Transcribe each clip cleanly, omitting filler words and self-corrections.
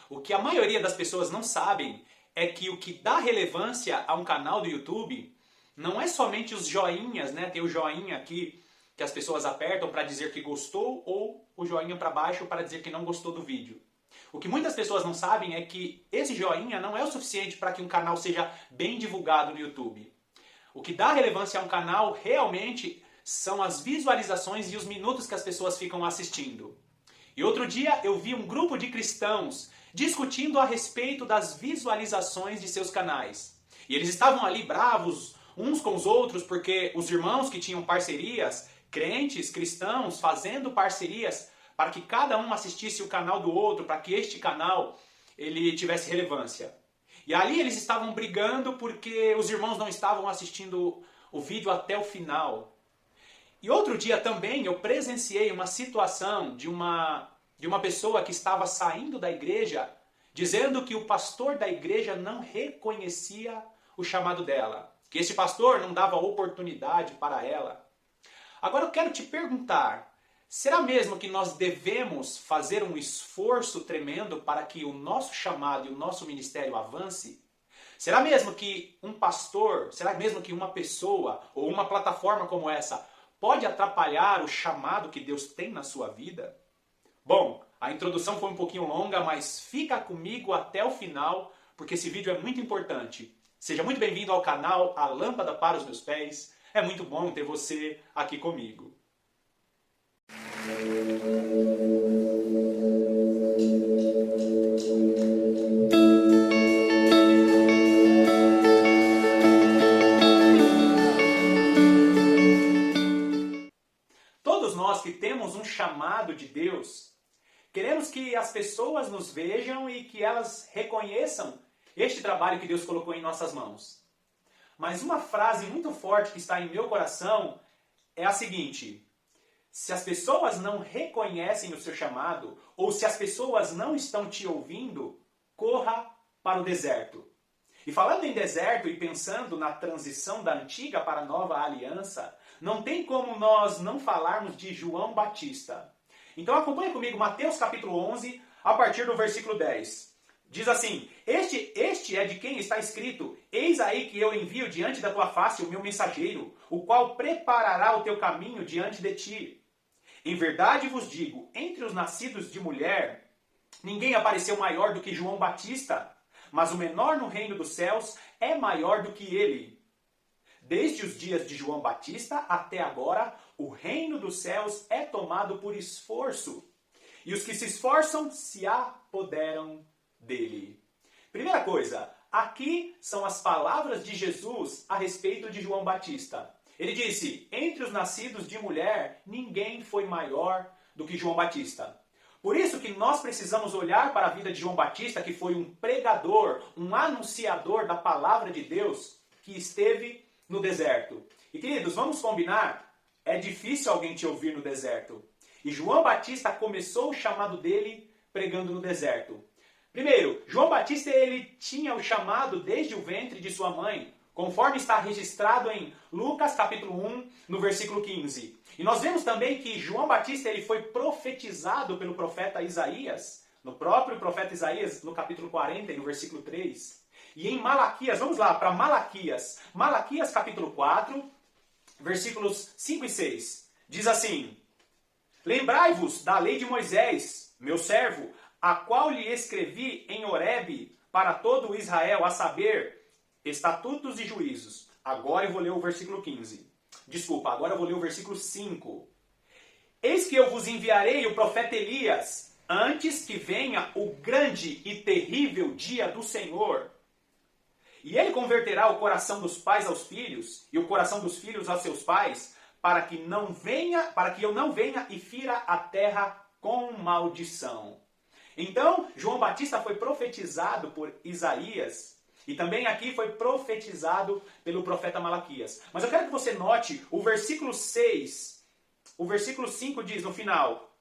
O que a maioria das pessoas não sabem é que o que dá relevância a um canal do YouTube não é somente os joinhas, né? Tem o joinha aqui que as pessoas apertam para dizer que gostou ou o joinha para baixo para dizer que não gostou do vídeo. O que muitas pessoas não sabem é que esse joinha não é o suficiente para que um canal seja bem divulgado no YouTube. O que dá relevância a um canal realmente são as visualizações e os minutos que as pessoas ficam assistindo. E outro dia eu vi um grupo de cristãos discutindo a respeito das visualizações de seus canais. E eles estavam ali bravos uns com os outros porque os irmãos que tinham parcerias, crentes, cristãos, fazendo parcerias para que cada um assistisse o canal do outro, para que este canal ele tivesse relevância. E ali eles estavam brigando porque os irmãos não estavam assistindo o vídeo até o final. E outro dia também eu presenciei uma situação de uma pessoa que estava saindo da igreja, dizendo que o pastor da igreja não reconhecia o chamado dela, que esse pastor não dava oportunidade para ela. Agora eu quero te perguntar, será mesmo que nós devemos fazer um esforço tremendo para que o nosso chamado e o nosso ministério avance? Será mesmo que um pastor, será mesmo que uma pessoa ou uma plataforma como essa pode atrapalhar o chamado que Deus tem na sua vida? Bom, a introdução foi um pouquinho longa, mas fica comigo até o final, porque esse vídeo é muito importante. Seja muito bem-vindo ao canal A Lâmpada para os Meus Pés. É muito bom ter você aqui comigo. Todos nós que temos um chamado de Deus, queremos que as pessoas nos vejam e que elas reconheçam este trabalho que Deus colocou em nossas mãos. Mas uma frase muito forte que está em meu coração é a seguinte: se as pessoas não reconhecem o seu chamado, ou se as pessoas não estão te ouvindo, corra para o deserto. E falando em deserto e pensando na transição da antiga para a nova aliança, não tem como nós não falarmos de João Batista. Então acompanhe comigo Mateus capítulo 11, a partir do versículo 10. Diz assim: Este é de quem está escrito: Eis aí que eu envio diante da tua face o meu mensageiro, o qual preparará o teu caminho diante de ti. Em verdade vos digo, entre os nascidos de mulher, ninguém apareceu maior do que João Batista, mas o menor no reino dos céus é maior do que ele. Desde os dias de João Batista até agora, o reino dos céus é tomado por esforço, e os que se esforçam se apoderam dele. Primeira coisa, aqui são as palavras de Jesus a respeito de João Batista. Ele disse: entre os nascidos de mulher, ninguém foi maior do que João Batista. Por isso que nós precisamos olhar para a vida de João Batista, que foi um pregador, um anunciador da palavra de Deus, que esteve no deserto. E queridos, vamos combinar? É difícil alguém te ouvir no deserto. E João Batista começou o chamado dele pregando no deserto. Primeiro, João Batista ele tinha o chamado desde o ventre de sua mãe, conforme está registrado em Lucas capítulo 1, no versículo 15. E nós vemos também que João Batista ele foi profetizado pelo profeta Isaías, no próprio profeta Isaías, no capítulo 40, no versículo 3. E em Malaquias, vamos lá para Malaquias. Malaquias capítulo 4, versículos 5 e 6. Diz assim: Lembrai-vos da lei de Moisés, meu servo, a qual lhe escrevi em Horebe para todo Israel, a saber, estatutos e juízos. Agora eu vou ler o versículo 15. Desculpa, agora eu vou ler o versículo 5. Eis que eu vos enviarei o profeta Elias, antes que venha o grande e terrível dia do Senhor. E ele converterá o coração dos pais aos filhos, e o coração dos filhos aos seus pais, para que eu não venha e fira a terra com maldição. Então, João Batista foi profetizado por Isaías, e também aqui foi profetizado pelo profeta Malaquias. Mas eu quero que você note o versículo 6. O versículo 5 diz no final: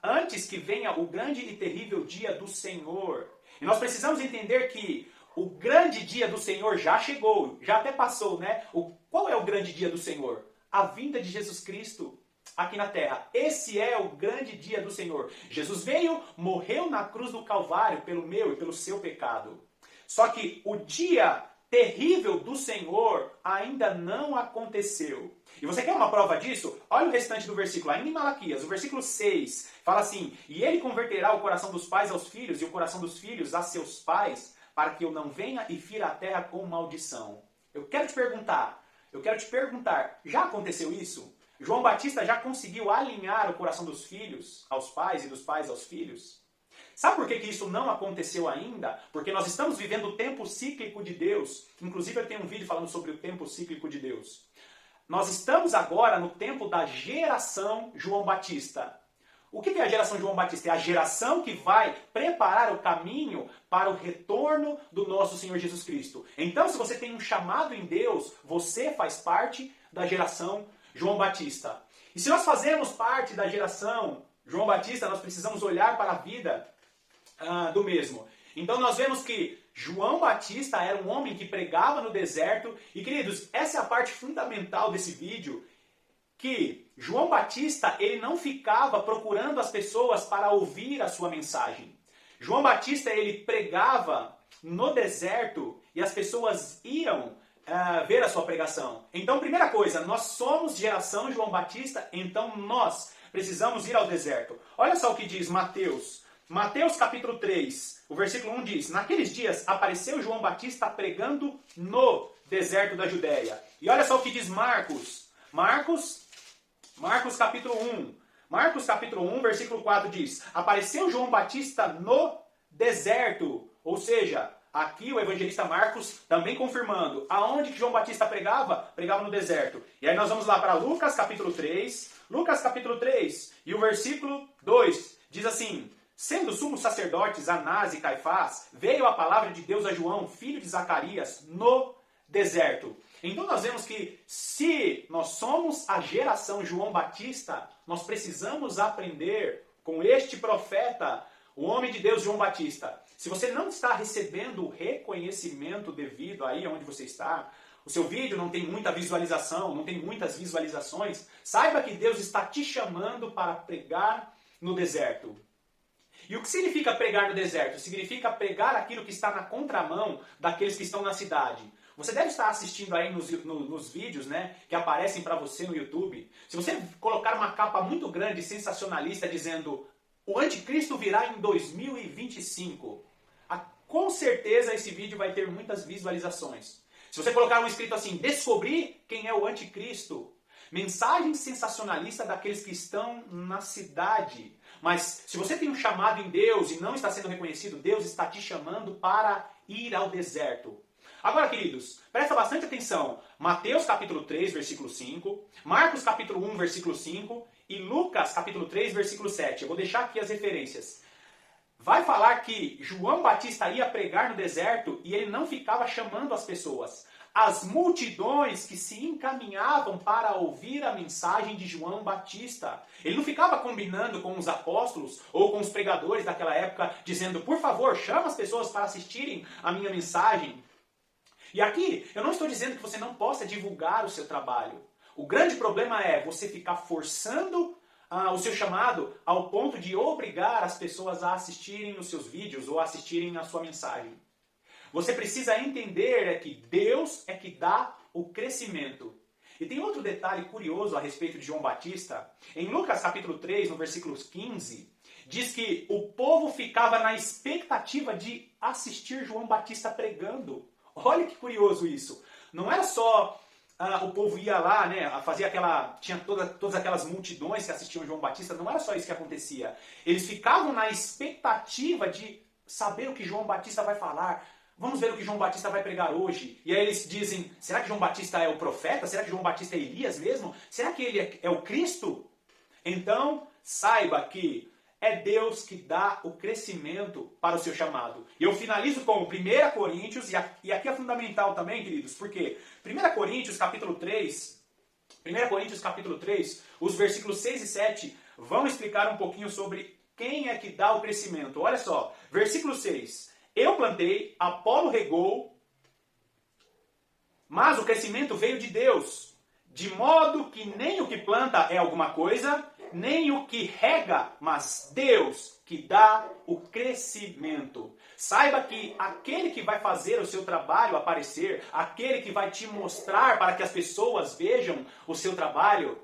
antes que venha o grande e terrível dia do Senhor. E nós precisamos entender que o grande dia do Senhor já chegou, já até passou, né? Qual é o grande dia do Senhor? A vinda de Jesus Cristo. aqui na terra. Esse é o grande dia do Senhor. Jesus veio, morreu na cruz do Calvário pelo meu e pelo seu pecado. Só que o dia terrível do Senhor ainda não aconteceu. E você quer uma prova disso? Olha o restante do versículo, ainda em Malaquias, o versículo 6, fala assim: e ele converterá o coração dos pais aos filhos e o coração dos filhos a seus pais, para que eu não venha e fira a terra com maldição. Eu quero te perguntar, já aconteceu isso? João Batista já conseguiu alinhar o coração dos filhos aos pais e dos pais aos filhos? Sabe por que isso não aconteceu ainda? Porque nós estamos vivendo o tempo cíclico de Deus. Inclusive eu tenho um vídeo falando sobre o tempo cíclico de Deus. Nós estamos agora no tempo da geração João Batista. O que é a geração João Batista? É a geração que vai preparar o caminho para o retorno do nosso Senhor Jesus Cristo. Então, se você tem um chamado em Deus, você faz parte da geração João Batista. E se nós fazemos parte da geração João Batista, nós precisamos olhar para a vida do mesmo. Então nós vemos que João Batista era um homem que pregava no deserto. E queridos, essa é a parte fundamental desse vídeo, que João Batista ele não ficava procurando as pessoas para ouvir a sua mensagem. João Batista ele pregava no deserto e as pessoas iam ver a sua pregação. Então, primeira coisa, nós somos geração João Batista, então nós precisamos ir ao deserto. Olha só o que diz Mateus. Mateus capítulo 3, o versículo 1 diz: naqueles dias apareceu João Batista pregando no deserto da Judéia. E olha só o que diz Marcos. Marcos capítulo 1. Marcos capítulo 1, versículo 4 diz: apareceu João Batista no deserto. Ou seja, aqui o evangelista Marcos também confirmando. Aonde que João Batista pregava? Pregava no deserto. E aí nós vamos lá para Lucas capítulo 3. Lucas capítulo 3 e o versículo 2 diz assim: sendo sumos sacerdotes Anás e Caifás, veio a palavra de Deus a João, filho de Zacarias, no deserto. Então nós vemos que se nós somos a geração João Batista, nós precisamos aprender com este profeta, o homem de Deus João Batista. Se você não está recebendo o reconhecimento devido aí onde você está, o seu vídeo não tem muita visualização, não tem muitas visualizações, saiba que Deus está te chamando para pregar no deserto. E o que significa pregar no deserto? Significa pregar aquilo que está na contramão daqueles que estão na cidade. Você deve estar assistindo aí nos vídeos, né, que aparecem para você no YouTube. Se você colocar uma capa muito grande, sensacionalista, dizendo o anticristo virá em 2025, com certeza esse vídeo vai ter muitas visualizações. Se você colocar um escrito assim, descobrir quem é o anticristo, mensagem sensacionalista daqueles que estão na cidade. Mas se você tem um chamado em Deus e não está sendo reconhecido, Deus está te chamando para ir ao deserto. Agora, queridos, presta bastante atenção. Mateus capítulo 3, versículo 5, Marcos capítulo 1, versículo 5 e Lucas capítulo 3, versículo 7. Eu vou deixar aqui as referências. Vai falar que João Batista ia pregar no deserto e ele não ficava chamando as pessoas. As multidões que se encaminhavam para ouvir a mensagem de João Batista. Ele não ficava combinando com os apóstolos ou com os pregadores daquela época, dizendo, por favor, chama as pessoas para assistirem a minha mensagem. E aqui, eu não estou dizendo que você não possa divulgar o seu trabalho. O grande problema é você ficar forçando o seu chamado ao ponto de obrigar as pessoas a assistirem os seus vídeos ou a assistirem a sua mensagem. Você precisa entender que Deus é que dá o crescimento. E tem outro detalhe curioso a respeito de João Batista. Em Lucas capítulo 3, no versículo 15, diz que o povo ficava na expectativa de assistir João Batista pregando. Olha que curioso isso. Não era só o povo ia lá, né, fazia tinha todas aquelas multidões que assistiam João Batista, não era só isso que acontecia. Eles ficavam na expectativa de saber o que João Batista vai falar. Vamos ver o que João Batista vai pregar hoje. E aí eles dizem, será que João Batista é o profeta? Será que João Batista é Elias mesmo? Será que ele é o Cristo? Então, saiba que é Deus que dá o crescimento para o seu chamado. E eu finalizo com 1 Coríntios, e aqui é fundamental também, queridos, porque 1 Coríntios capítulo 3, os versículos 6 e 7 vão explicar um pouquinho sobre quem é que dá o crescimento. Olha só, versículo 6. Eu plantei, Apolo regou, mas o crescimento veio de Deus. De modo que nem o que planta é alguma coisa, nem o que rega, mas Deus que dá o crescimento. Saiba que aquele que vai fazer o seu trabalho aparecer, aquele que vai te mostrar para que as pessoas vejam o seu trabalho,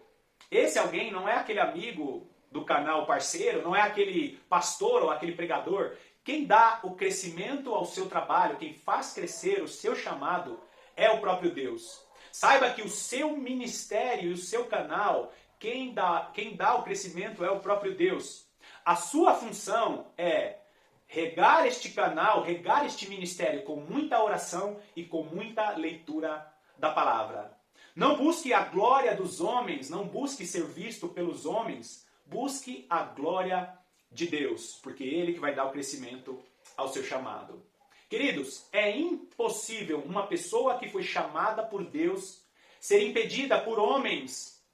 esse alguém não é aquele amigo do canal parceiro, não é aquele pastor ou aquele pregador. Quem dá o crescimento ao seu trabalho, quem faz crescer o seu chamado, é o próprio Deus. Saiba que o seu ministério e o seu canal, quem dá o crescimento é o próprio Deus. A sua função é regar este canal, regar este ministério com muita oração e com muita leitura da palavra. Não busque a glória dos homens, não busque ser visto pelos homens, busque a glória de Deus, porque é Ele que vai dar o crescimento ao seu chamado. Queridos, é impossível uma pessoa que foi chamada por Deus ser impedida por homens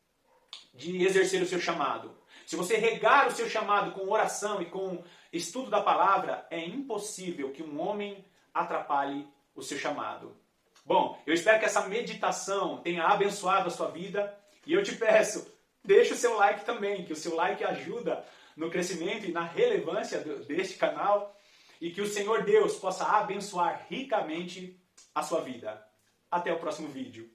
de exercer o seu chamado. Se você regar o seu chamado com oração e com estudo da palavra, é impossível que um homem atrapalhe o seu chamado. Bom, eu espero que essa meditação tenha abençoado a sua vida e eu te peço, deixa o seu like também, que o seu like ajuda no crescimento e na relevância deste canal e que o Senhor Deus possa abençoar ricamente a sua vida. Até o próximo vídeo.